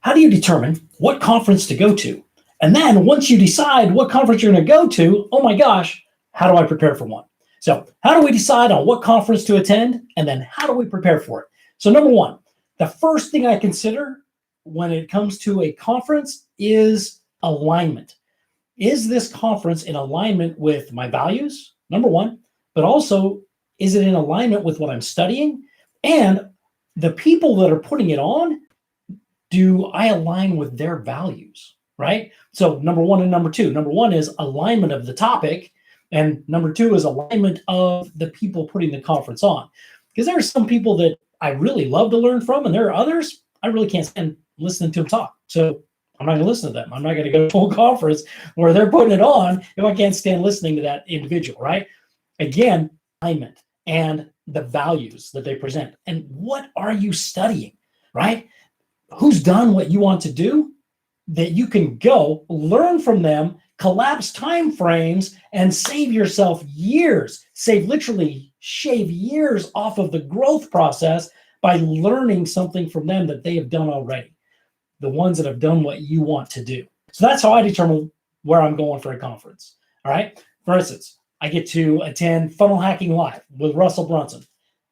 how do you determine what conference to go to? And then once you decide what conference you're going to go to, oh my gosh, how do I prepare for one? So how do we decide on what conference to attend? And then how do we prepare for it? So number one, the first thing I consider when it comes to a conference is alignment. Is this conference in alignment with my values? Number one, but also, is it in alignment with what I'm studying? And the people that are putting it on, do I align with their values, right? So number one and number two. Number one is alignment of the topic. And number two is alignment of the people putting the conference on. Because there are some people that I really love to learn from, and there are others I really can't stand listening to them talk. So I'm not going to listen to them. I'm not going to go to a full conference where they're putting it on if I can't stand listening to that individual, right? Again, alignment and the values that they present. And what are you studying, right? Who's done what you want to do, that you can go learn from them, collapse time frames, and save yourself years, shave years off of the growth process by learning something from them that they have done already, the ones that have done what you want to do. So that's how I determine where I'm going for a conference. All right. For instance, I get to attend Funnel Hacking Live with Russell Brunson.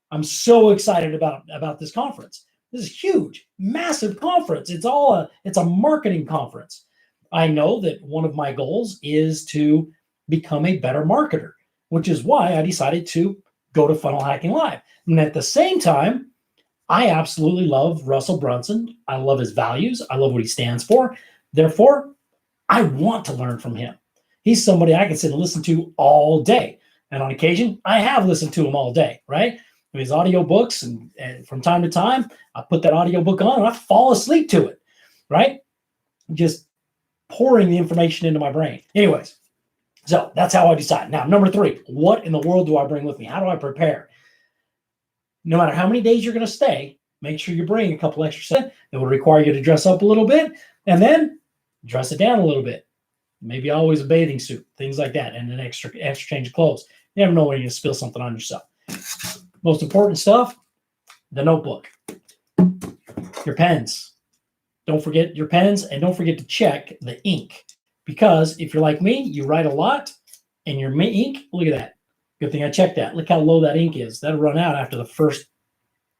I'm so excited about this conference. This is huge, massive conference. It's a marketing conference. I know that one of my goals is to become a better marketer, which is why I decided to go to Funnel Hacking Live. And at the same time, I absolutely love Russell Brunson. I love his values. I love what he stands for. Therefore, I want to learn from him. He's somebody I can sit and listen to all day. And on occasion, I have listened to him all day, right? His audiobooks, and from time to time, I put that audiobook on and I fall asleep to it, right? Just pouring the information into my brain. Anyways, so that's how I decide. Now, number three, what in the world do I bring with me? How do I prepare? No matter how many days you're going to stay, make sure you bring a couple extra sets. It will require you to dress up a little bit and then dress it down a little bit. Maybe always a bathing suit, things like that, and an extra change of clothes. You never know when you're going to spill something on yourself. Most important stuff, the notebook, your pens. Don't forget your pens, and don't forget to check the ink, because if you're like me, you write a lot and your ink, look at that. Good thing I checked that. Look how low that ink is. That'll run out after the first,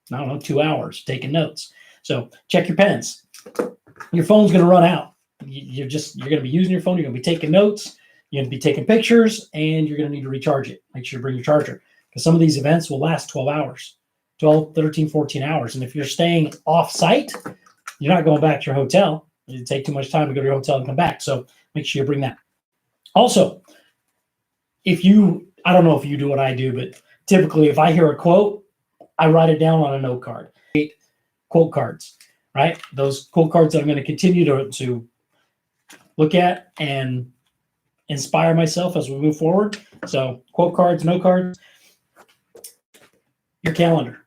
2 hours taking notes. So check your pens. Your phone's going to run out. You're going to be using your phone. You're going to be taking notes. You're going to be taking pictures, and you're going to need to recharge it. Make sure you bring your charger, because some of these events will last 12 hours, 12, 13, 14 hours. And if you're staying off site, you're not going back to your hotel. It'd take too much time to go to your hotel and come back. So make sure you bring that. Also, I don't know if you do what I do, but typically if I hear a quote, I write it down on a note card. Quote cards, right? Those quote cards that I'm going to continue to look at and inspire myself as we move forward. So quote cards, note cards. Your calendar.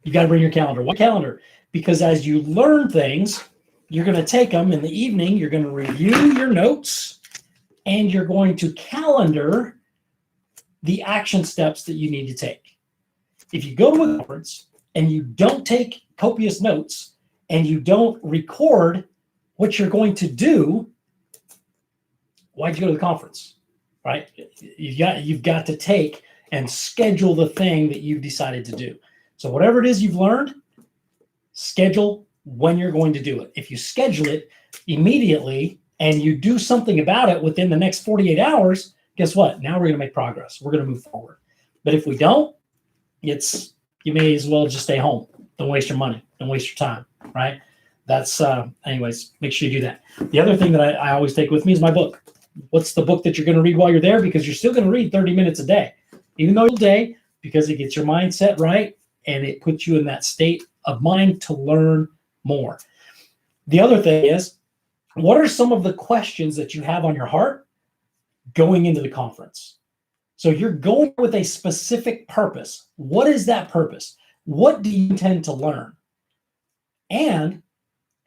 You got to bring your calendar. What calendar? Because as you learn things, you're going to take them in the evening. You're going to review your notes, and you're going to calendar the action steps that you need to take. If you go to a conference and you don't take copious notes and you don't record what you're going to do, why'd you go to the conference, right? You've got to take and schedule the thing that you've decided to do. So whatever it is you've learned, schedule when you're going to do it. If you schedule it immediately and you do something about it within the next 48 hours, guess what? Now we're going to make progress. We're going to move forward. But if we don't, you may as well just stay home. Don't waste your money. Don't waste your time, right? That's, anyways, make sure you do that. The other thing that I always take with me is my book. What's the book that you're going to read while you're there? Because you're still going to read 30 minutes a day, even though it's a day, because it gets your mindset right and it puts you in that state of mind to learn more. The other thing is, what are some of the questions that you have on your heart going into the conference? So you're going with a specific purpose. What is that purpose? What do you intend to learn? And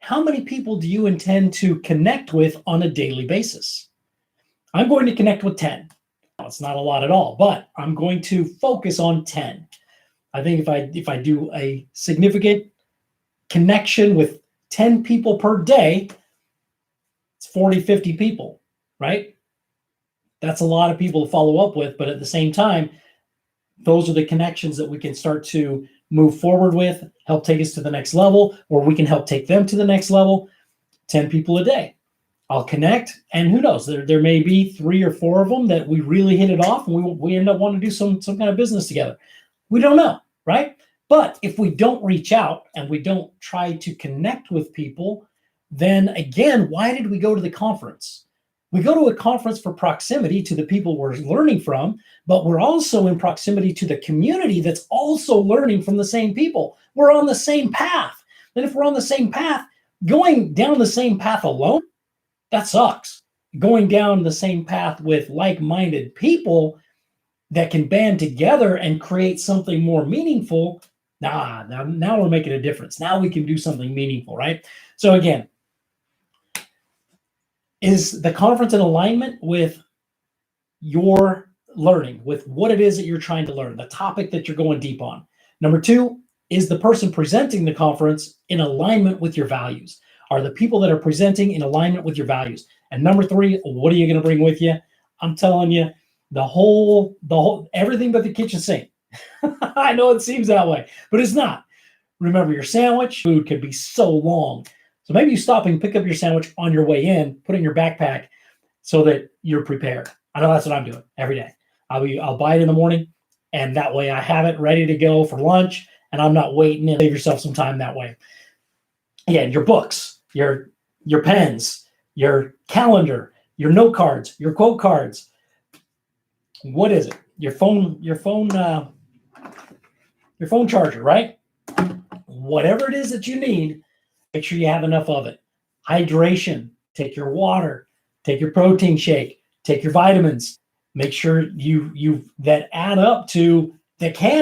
how many people do you intend to connect with on a daily basis? I'm going to connect with 10. Now, it's not a lot at all, but I'm going to focus on 10. I think if I do a significant connection with 10 people per day, it's 40, 50 people, right? That's a lot of people to follow up with, but at the same time, those are the connections that we can start to move forward with, help take us to the next level, or we can help take them to the next level. 10 people a day. I'll connect, and who knows, there may be 3 or 4 of them that we really hit it off, and we end up wanting to do some kind of business together. We don't know, right? But if we don't reach out and we don't try to connect with people, then again, why did we go to the conference? We go to a conference for proximity to the people we're learning from, but we're also in proximity to the community that's also learning from the same people. We're on the same path. And if we're on the same path, going down the same path alone, that sucks. Going down the same path with like-minded people that can band together and create something more meaningful, now we're making a difference. Now we can do something meaningful, right? So again, is the conference in alignment with your learning, with what it is that you're trying to learn, the topic that you're going deep on? Number 2, is the person presenting the conference in alignment with your values? Are the people that are presenting in alignment with your values? And number 3, what are you going to bring with you? I'm telling you, the whole everything but the kitchen sink. I know it seems that way, but it's not. Remember, your sandwich food could be so long. So maybe you stop and pick up your sandwich on your way in, put it in your backpack so that you're prepared. I know that's what I'm doing every day. I'll buy it in the morning, and that way I have it ready to go for lunch, and I'm not waiting, and save yourself some time that way. Yeah, your books, your pens, your calendar, your note cards, your quote cards. What is it? Your phone charger, right? Whatever it is that you need, make sure you have enough of it. Hydration, take your water, take your protein shake, take your vitamins. Make sure you that can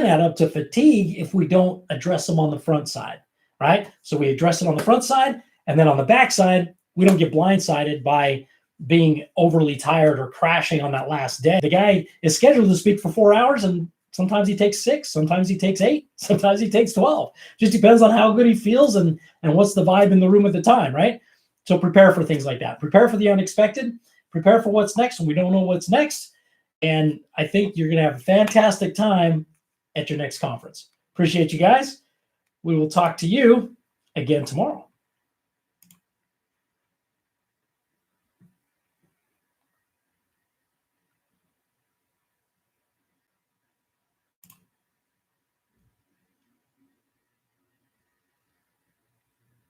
add up to fatigue if we don't address them on the front side, right? So we address it on the front side, and then on the back side, we don't get blindsided by being overly tired or crashing on that last day. The guy is scheduled to speak for 4 hours, and sometimes he takes 6, sometimes he takes 8, sometimes he takes 12. Just depends on how good he feels and what's the vibe in the room at the time, right? So prepare for things like that. Prepare for the unexpected. Prepare for what's next when we don't know what's next. And I think you're going to have a fantastic time at your next conference. Appreciate you guys. We will talk to you again tomorrow.